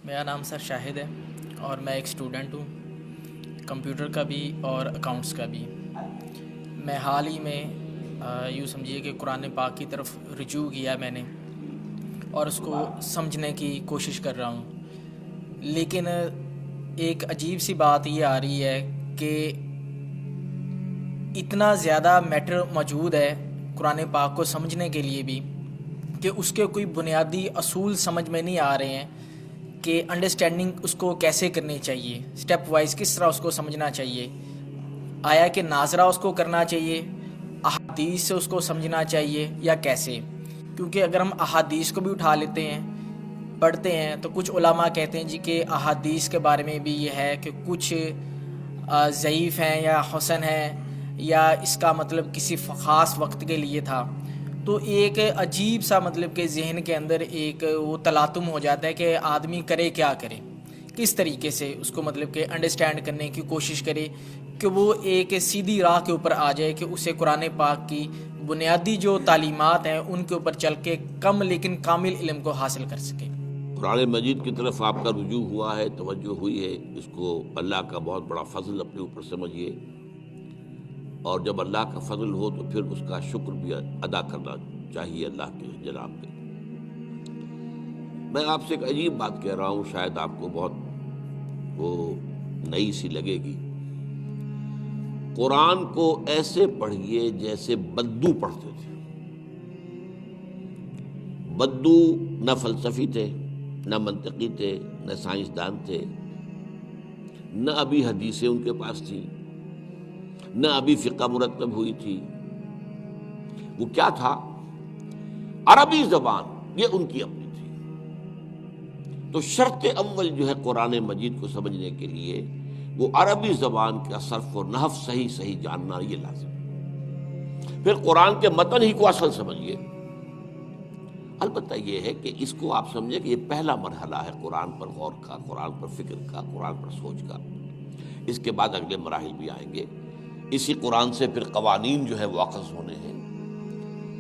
میرا نام سر شاہد ہے اور میں ایک اسٹوڈنٹ ہوں، کمپیوٹر کا بھی اور اکاؤنٹس کا بھی۔ میں حال ہی میں یوں سمجھیے کہ قرآن پاک کی طرف رجوع کیا میں نے اور اس کو سمجھنے کی کوشش کر رہا ہوں، لیکن ایک عجیب سی بات یہ آ رہی ہے کہ اتنا زیادہ میٹر موجود ہے قرآن پاک کو سمجھنے کے لیے بھی کہ اس کے کوئی بنیادی اصول سمجھ میں نہیں آ رہے ہیں کہ انڈرسٹینڈنگ اس کو کیسے کرنی چاہیے، سٹیپ وائز کس طرح اس کو سمجھنا چاہیے، آیا کہ ناظرہ اس کو کرنا چاہیے، احادیث سے اس کو سمجھنا چاہیے یا کیسے؟ کیونکہ اگر ہم احادیث کو بھی اٹھا لیتے ہیں پڑھتے ہیں تو کچھ علماء کہتے ہیں جی کہ احادیث کے بارے میں بھی یہ ہے کہ کچھ ضعیف ہیں یا حسن ہیں یا اس کا مطلب کسی خاص وقت کے لیے تھا۔ تو ایک عجیب سا مطلب کہ ذہن کے اندر ایک وہ تلاطم ہو جاتا ہے کہ آدمی کرے کیا کرے، کس طریقے سے اس کو مطلب کہ انڈرسٹینڈ کرنے کی کوشش کرے کہ وہ ایک سیدھی راہ کے اوپر آ جائے کہ اسے قرآن پاک کی بنیادی جو تعلیمات ہیں ان کے اوپر چل کے کم لیکن کامل علم کو حاصل کر سکے۔ قرآن مجید کی طرف آپ کا رجوع ہوا ہے، توجہ ہوئی ہے، اس کو اللہ کا بہت بڑا فضل اپنے اوپر سمجھیے، اور جب اللہ کا فضل ہو تو پھر اس کا شکر بھی ادا کرنا چاہیے اللہ کے جناب پہ۔ میں آپ سے ایک عجیب بات کہہ رہا ہوں، شاید آپ کو بہت وہ نئی سی لگے گی۔ قرآن کو ایسے پڑھیے جیسے بدو پڑھتے تھے۔ بدو نہ فلسفی تھے، نہ منطقی تھے، نہ سائنسدان تھے، نہ ابھی حدیثیں ان کے پاس تھیں، نہ ابھی فقہ مرتب ہوئی تھی۔ وہ کیا تھا؟ عربی زبان، یہ ان کی اپنی تھی۔ تو شرط اول جو ہے قرآن مجید کو سمجھنے کے لیے وہ عربی زبان کا صرف و نحو صحیح جاننا یہ لازم ہے۔ پھر قرآن کے متن ہی کو اصل سمجھیے۔ البتہ یہ ہے کہ اس کو آپ سمجھیں کہ یہ پہلا مرحلہ ہے قرآن پر غور کا، قرآن پر فکر کا، قرآن پر سوچ کا۔ اس کے بعد اگلے مراحل بھی آئیں گے۔ اسی قرآن سے پھر قوانین جو ہے واقف ہونے ہیں۔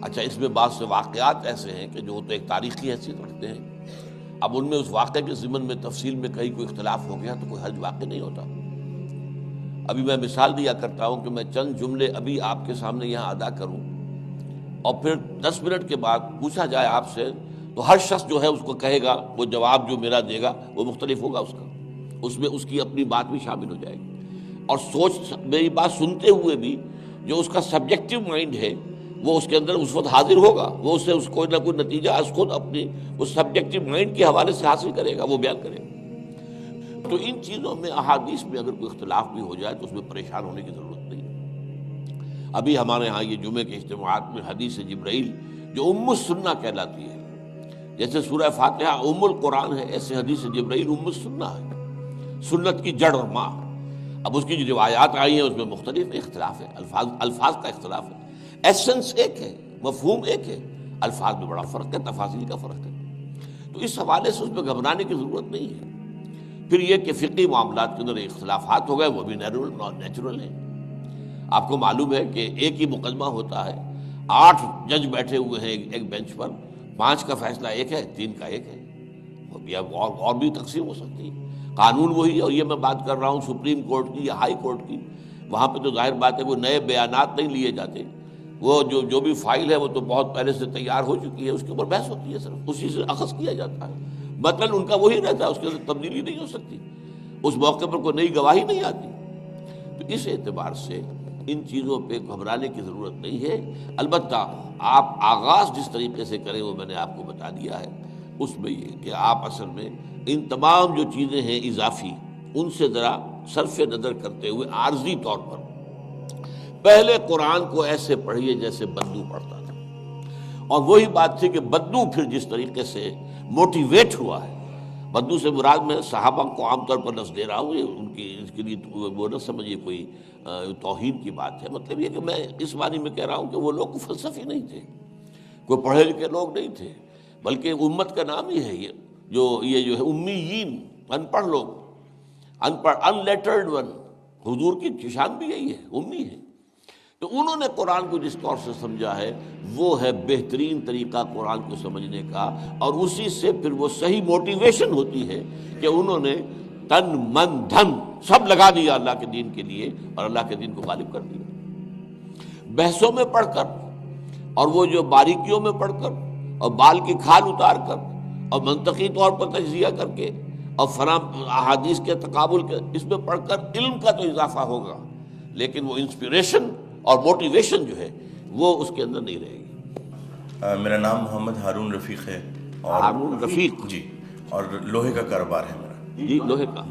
اچھا، اس میں بعض سے واقعات ایسے ہیں کہ جو تو ایک تاریخی حیثیت رکھتے ہیں، اب ان میں اس واقعے کے ضمن میں تفصیل میں کہیں کوئی اختلاف ہو گیا تو کوئی حرج واقع نہیں ہوتا۔ ابھی میں مثال دیا کرتا ہوں کہ میں چند جملے ابھی آپ کے سامنے یہاں ادا کروں اور پھر 10 منٹ کے بعد پوچھا جائے آپ سے تو ہر شخص جو ہے اس کو کہے گا، وہ جواب جو میرا دے گا وہ مختلف ہوگا، اس میں اس کی اپنی بات بھی شامل ہو جائے گی، اور سوچ میری بات سنتے ہوئے بھی جو اس کا سبجیکٹو مائنڈ ہے وہ اس کے اندر اس وقت حاضر ہوگا، وہ اس سے کوئی نہ کوئی نتیجہ از خود اپنی اس سبجیکٹو مائنڈ کے حوالے سے حاصل کرے گا، وہ بیان کرے گا۔ تو ان چیزوں میں احادیث میں اگر کوئی اختلاف بھی ہو جائے تو اس میں پریشان ہونے کی ضرورت نہیں۔ ابھی ہمارے ہاں یہ جمعے کے اجتماعات میں حدیث جبرائیل جو ام السنہ کہلاتی ہے، جیسے سورہ فاتحہ ام القرآن ہے، ایسے حدیث جبرائیل ام السنہ ہے، سنت کی جڑ اور ماں۔ اب اس کی جو روایات آئی ہیں اس میں مختلف اختلاف ہے، الفاظ کا اختلاف ہے، ایسنس ایک ہے، مفہوم ایک ہے، الفاظ میں بڑا فرق ہے، تفاصیل کا فرق ہے۔ تو اس حوالے سے اس میں گھبرانے کی ضرورت نہیں ہے۔ پھر یہ کہ فقہی معاملات کے اندر اختلافات ہو گئے، وہ بھی نیچرل ہیں۔ آپ کو معلوم ہے کہ ایک ہی مقدمہ ہوتا ہے، 8 جج بیٹھے ہوئے ہیں ایک بینچ پر، 5 کا فیصلہ ایک ہے، 3 کا ایک ہے، اور بھی تقسیم ہو سکتی ہے۔ قانون وہی، اور یہ میں بات کر رہا ہوں سپریم کورٹ کی یا ہائی کورٹ کی، وہاں پہ تو ظاہر بات ہے وہ نئے بیانات نہیں لیے جاتے، وہ جو بھی فائل ہے وہ تو بہت پہلے سے تیار ہو چکی ہے، اس کے اوپر بحث ہوتی ہے، صرف اسی سے اخذ کیا جاتا ہے، مطلب ان کا وہی رہتا ہے، اس کے اندر تبدیلی نہیں ہو سکتی، اس موقع پر کوئی نئی گواہی نہیں آتی۔ تو اس اعتبار سے ان چیزوں پہ گھبرانے کی ضرورت نہیں ہے۔ البتہ آپ آغاز جس طریقے سے کریں وہ میں نے آپ کو بتا دیا ہے، اس میں یہ کہ آپ اصل میں ان تمام جو چیزیں ہیں اضافی، ان سے ذرا صرف نظر کرتے ہوئے عارضی طور پر پہلے قرآن کو ایسے پڑھیے جیسے بدو پڑھتا تھا۔ اور وہی بات تھی کہ بدو پھر جس طریقے سے موٹیویٹ ہوا ہے، بدو سے مراد میں صحابہ کو عام طور پر لفظ دے رہا ہوں، یہ ان کی اس کے لیے وہ نہ سمجھیے کوئی توہین کی بات ہے، مطلب یہ کہ میں اس معنی میں کہہ رہا ہوں کہ وہ لوگ کوئی فلسفی نہیں تھے، کوئی پڑھے لکھے لوگ نہیں تھے، بلکہ امت کا نام ہی ہے یہ جو ہے امیین، ان پڑھ لوگ، ان پڑھ، ان لیٹرڈ ون، حضور کی شان بھی یہی ہے، امی ہے۔ تو انہوں نے قرآن کو جس طور سے سمجھا ہے وہ ہے بہترین طریقہ قرآن کو سمجھنے کا، اور اسی سے پھر وہ صحیح موٹیویشن ہوتی ہے کہ انہوں نے تن من دھن سب لگا دیا اللہ کے دین کے لیے اور اللہ کے دین کو غالب کر دیا۔ بحثوں میں پڑھ کر اور وہ جو باریکیوں میں پڑھ کر اور بال کی کھال اتار کر اور منطقی طور پر تجزیہ کر کے اور فلاں احادیث کے تقابل کے اس میں پڑھ کر علم کا تو اضافہ ہوگا، لیکن وہ انسپریشن اور موٹیویشن جو ہے وہ اس کے اندر نہیں رہے گی۔ میرا نام محمد ہارون رفیق ہے، اور ہارون رفیق جی، اور لوہے کا کاروبار ہے میرا۔ جی، لوہے کا۔